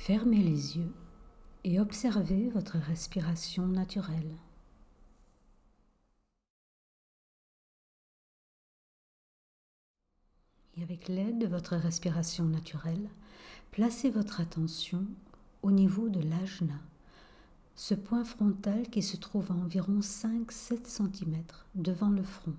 Fermez les yeux et observez votre respiration naturelle. Et avec l'aide de votre respiration naturelle, placez votre attention au niveau de l'ajna, ce point frontal qui se trouve à environ 5-7 cm devant le front.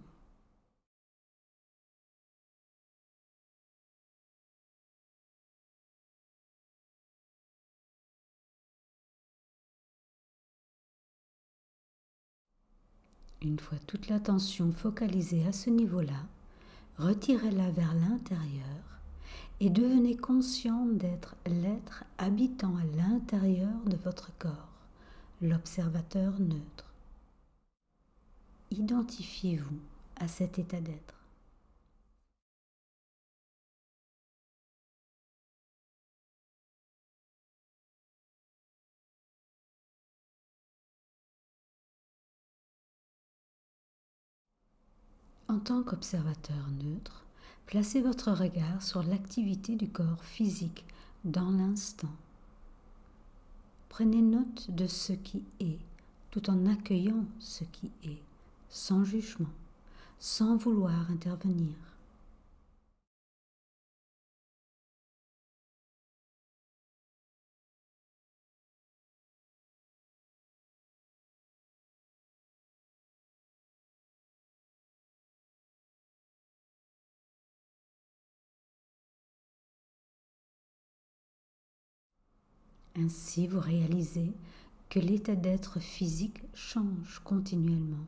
Une fois toute l'attention focalisée à ce niveau-là, retirez-la vers l'intérieur et devenez conscient d'être l'être habitant à l'intérieur de votre corps, l'observateur neutre. Identifiez-vous à cet état d'être. En tant qu'observateur neutre, placez votre regard sur l'activité du corps physique dans l'instant. Prenez note de ce qui est, tout en accueillant ce qui est, sans jugement, sans vouloir intervenir. Ainsi, vous réalisez que l'état d'être physique change continuellement,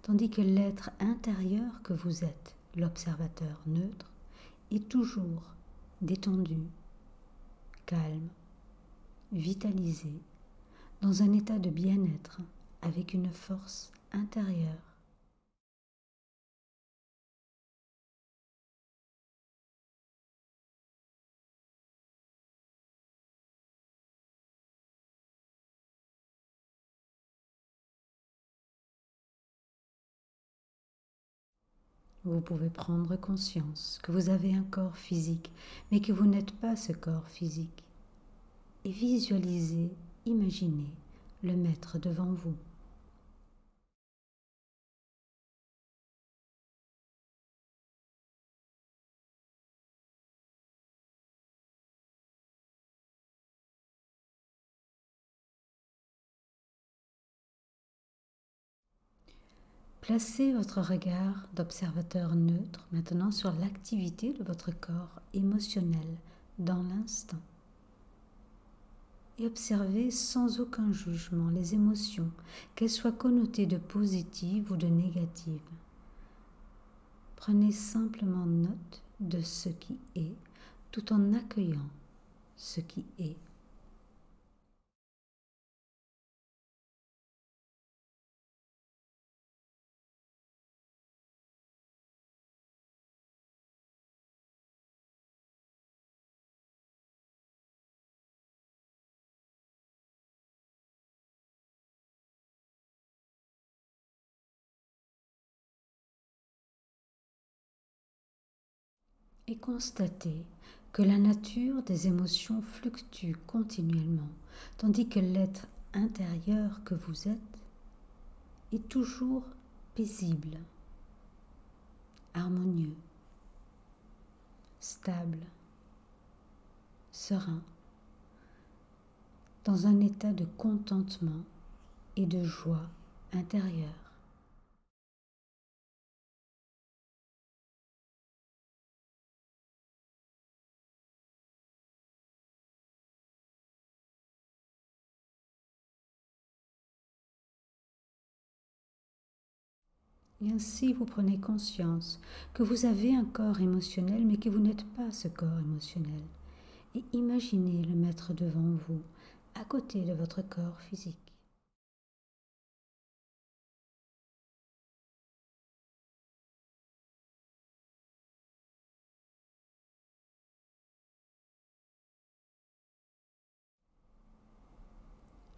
tandis que l'être intérieur que vous êtes, l'observateur neutre, est toujours détendu, calme, vitalisé, dans un état de bien-être avec une force intérieure. Vous pouvez prendre conscience que vous avez un corps physique, mais que vous n'êtes pas ce corps physique. Et visualisez, imaginez le mettre devant vous. Placez votre regard d'observateur neutre maintenant sur l'activité de votre corps émotionnel dans l'instant. Et observez sans aucun jugement les émotions, qu'elles soient connotées de positives ou de négatives. Prenez simplement note de ce qui est, tout en accueillant ce qui est. Et constatez que la nature des émotions fluctue continuellement, tandis que l'être intérieur que vous êtes est toujours paisible, harmonieux, stable, serein, dans un état de contentement et de joie intérieure. Et ainsi, vous prenez conscience que vous avez un corps émotionnel, mais que vous n'êtes pas ce corps émotionnel. Et imaginez le mettre devant vous, à côté de votre corps physique.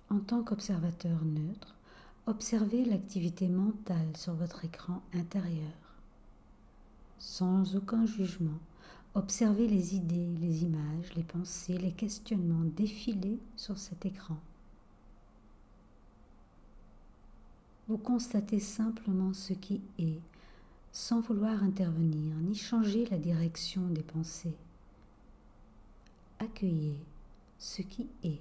En tant qu'observateur neutre, observez l'activité mentale sur votre écran intérieur. Sans aucun jugement, Observez les idées, les images, les pensées, les questionnements défiler sur cet écran. Vous constatez simplement ce qui est, sans vouloir intervenir ni changer la direction des pensées. Accueillez ce qui est.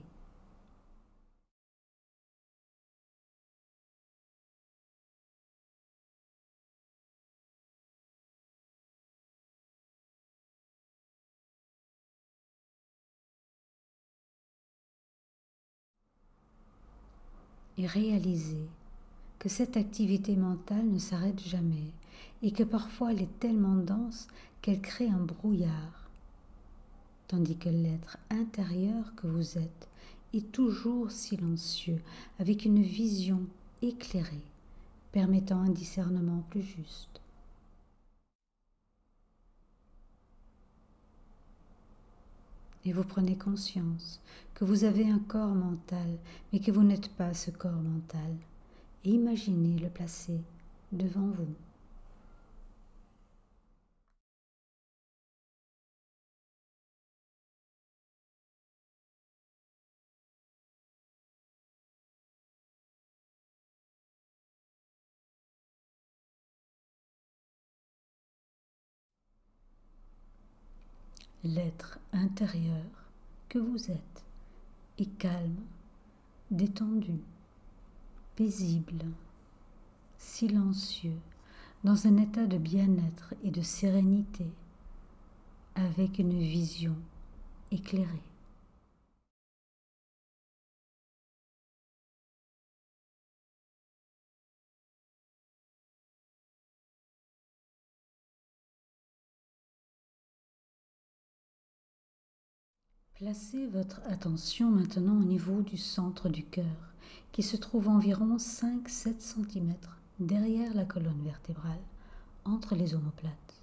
Et réalisez que cette activité mentale ne s'arrête jamais et que parfois elle est tellement dense qu'elle crée un brouillard, tandis que l'être intérieur que vous êtes est toujours silencieux, avec une vision éclairée, permettant un discernement plus juste. Et vous prenez conscience que vous avez un corps mental, mais que vous n'êtes pas ce corps mental. Et imaginez le placer devant vous. L'être intérieur que vous êtes est calme, détendu, paisible, silencieux, dans un état de bien-être et de sérénité, avec une vision éclairée. Placez votre attention maintenant au niveau du centre du cœur, qui se trouve environ 5-7 cm derrière la colonne vertébrale, entre les omoplates.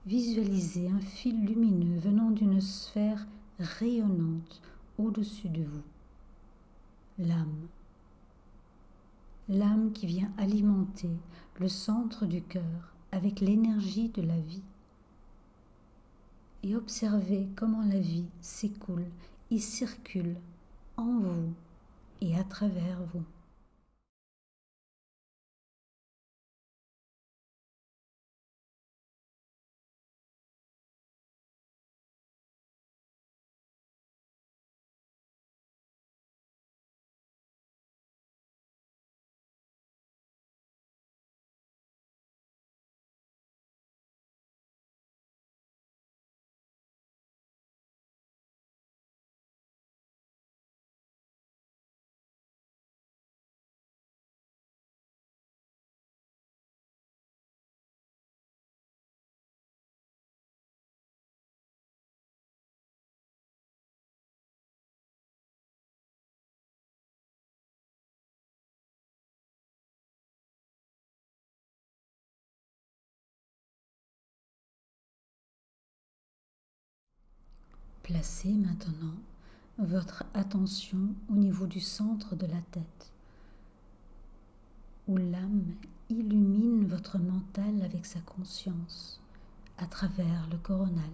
Visualisez un fil lumineux venant d'une sphère rayonnante au-dessus de vous. L'âme. L'âme qui vient alimenter le centre du cœur avec l'énergie de la vie. Et observez comment la vie s'écoule et circule en vous et à travers vous. Placez maintenant votre attention au niveau du centre de la tête, où l'âme illumine votre mental avec sa conscience à travers le coronal.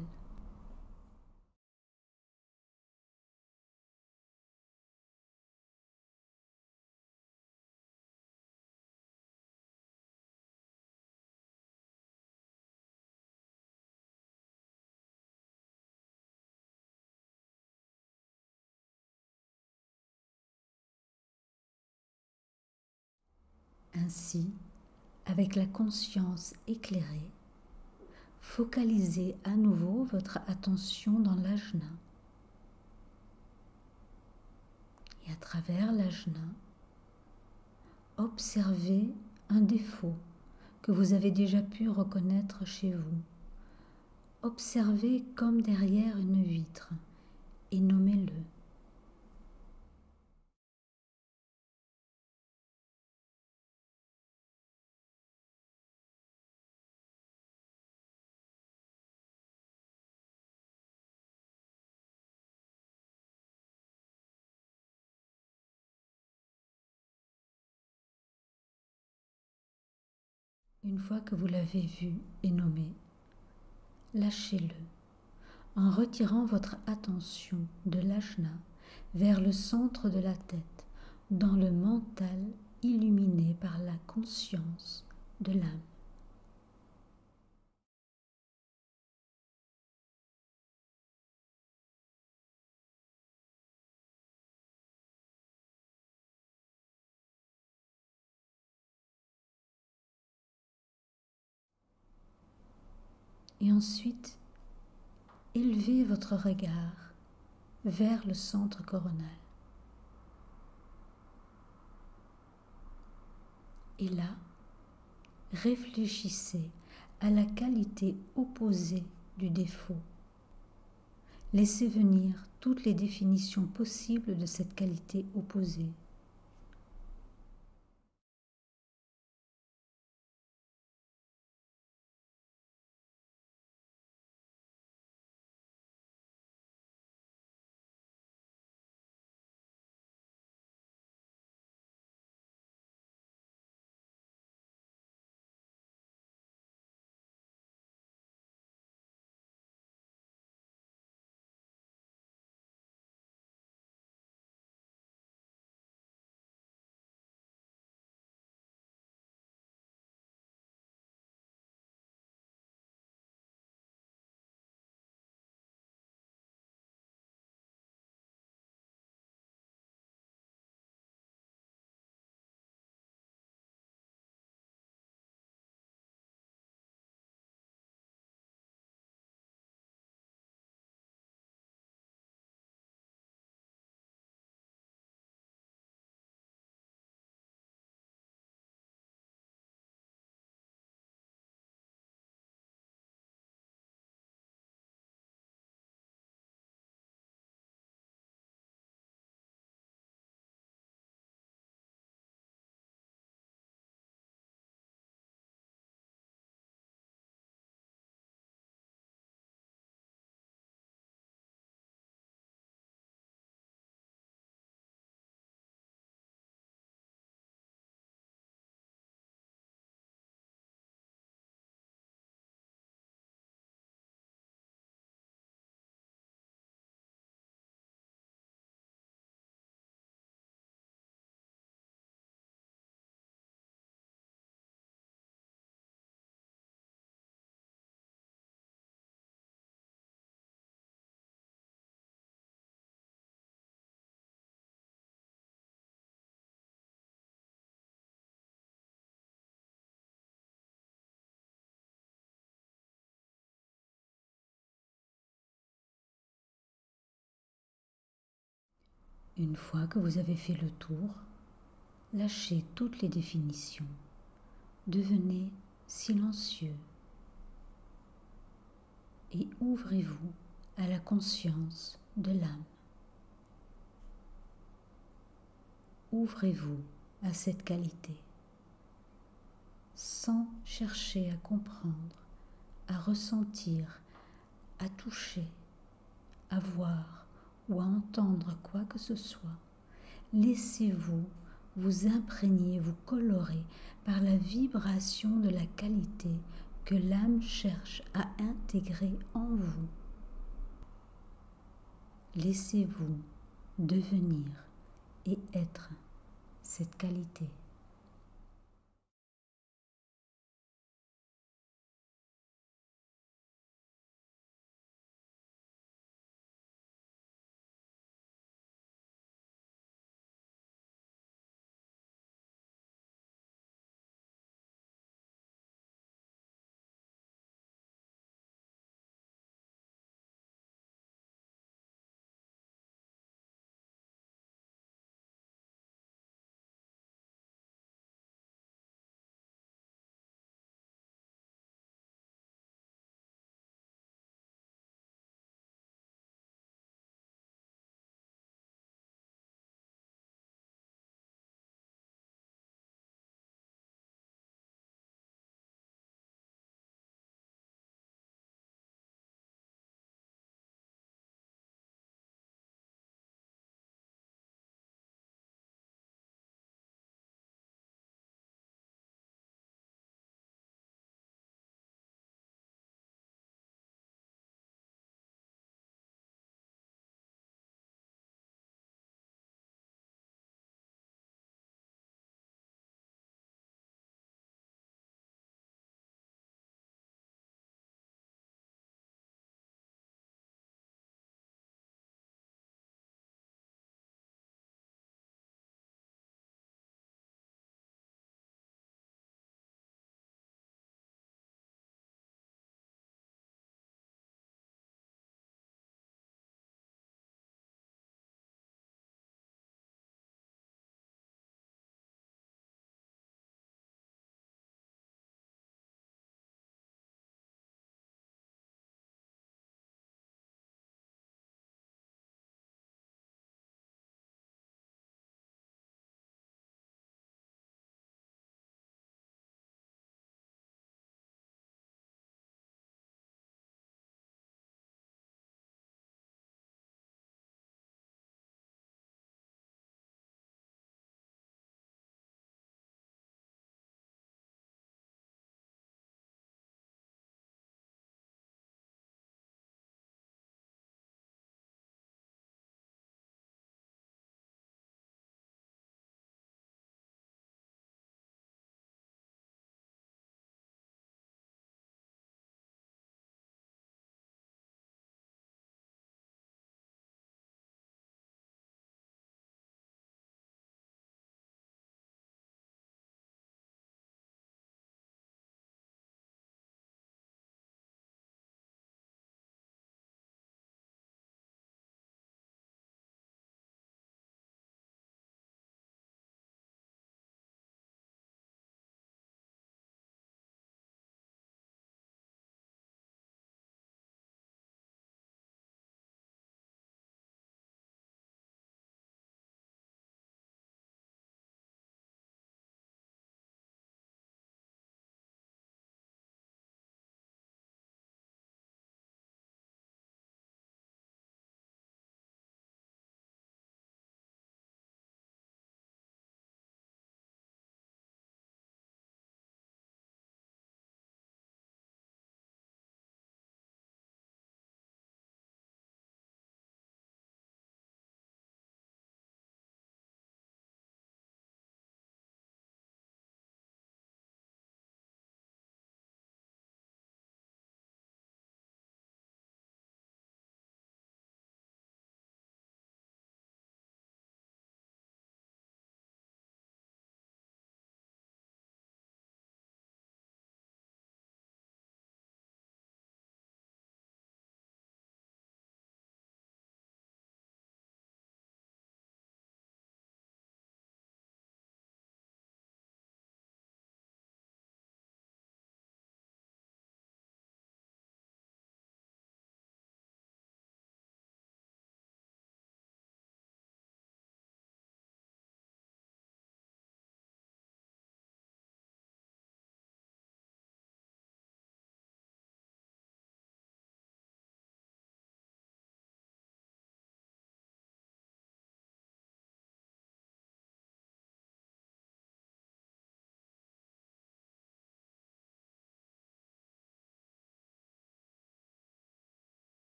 Ainsi, avec la conscience éclairée, focalisez à nouveau votre attention dans l'ajna. Et à travers l'ajna, observez un défaut que vous avez déjà pu reconnaître chez vous. Observez comme derrière une vitre et nommez-le. Une fois que vous l'avez vu et nommé, lâchez-le en retirant votre attention de l'ajna vers le centre de la tête, dans le mental illuminé par la conscience de l'âme. Et ensuite, élevez votre regard vers le centre coronal. Et là, réfléchissez à la qualité opposée du défaut. Laissez venir toutes les définitions possibles de cette qualité opposée. Une fois que vous avez fait le tour, lâchez toutes les définitions. Devenez silencieux et ouvrez-vous à la conscience de l'âme. Ouvrez-vous à cette qualité, sans chercher à comprendre, à ressentir, à toucher, à voir ou à entendre quoi que ce soit. Laissez-vous vous imprégner, vous colorer par la vibration de la qualité que l'âme cherche à intégrer en vous. Laissez-vous devenir et être cette qualité.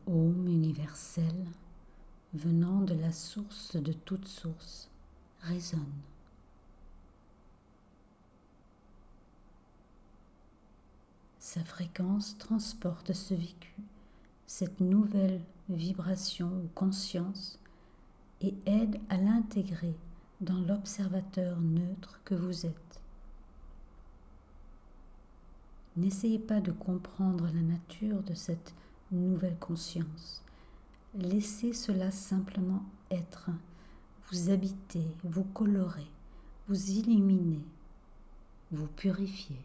Om universel, venant de la source de toute source, résonne. Sa fréquence transporte ce vécu, cette nouvelle vibration ou conscience et aide à l'intégrer dans l'observateur neutre que vous êtes. N'essayez pas de comprendre la nature de cette nouvelle conscience. Laissez cela simplement être. Vous habiter, vous colorer, vous illuminer, vous purifier.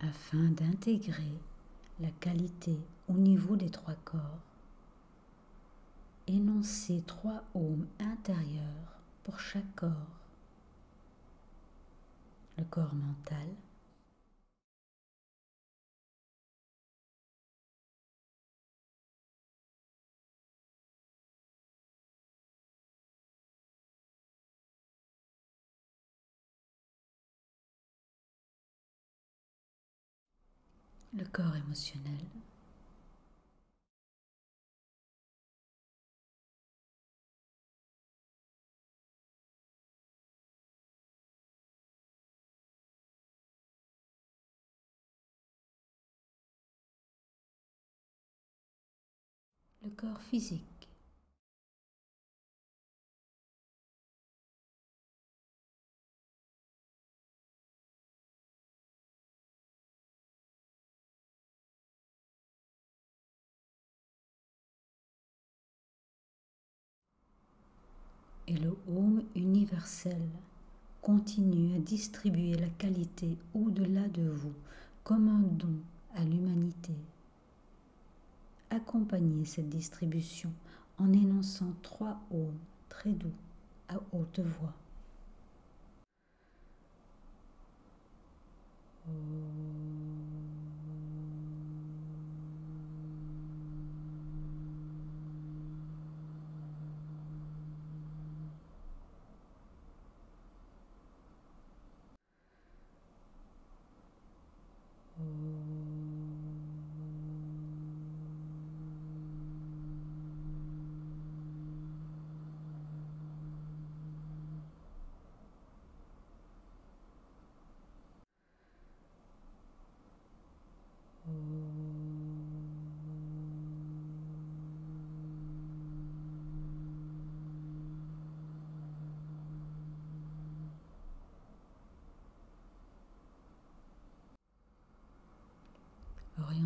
Afin d'intégrer la qualité au niveau des trois corps, énoncez 3 ohms intérieurs pour chaque corps. Le corps mental, le corps émotionnel, le corps physique, et le Om universel continue à distribuer la qualité au-delà de vous comme un don à l'humanité. Accompagnez cette distribution en énonçant 3 ohms très doux à haute voix.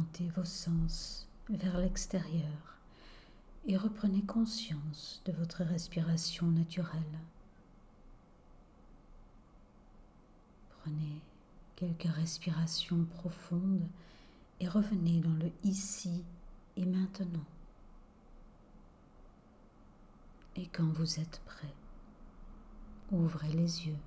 Orientez vos sens vers l'extérieur et reprenez conscience de votre respiration naturelle. Prenez quelques respirations profondes et revenez dans le ici et maintenant. Et quand vous êtes prêt, ouvrez les yeux.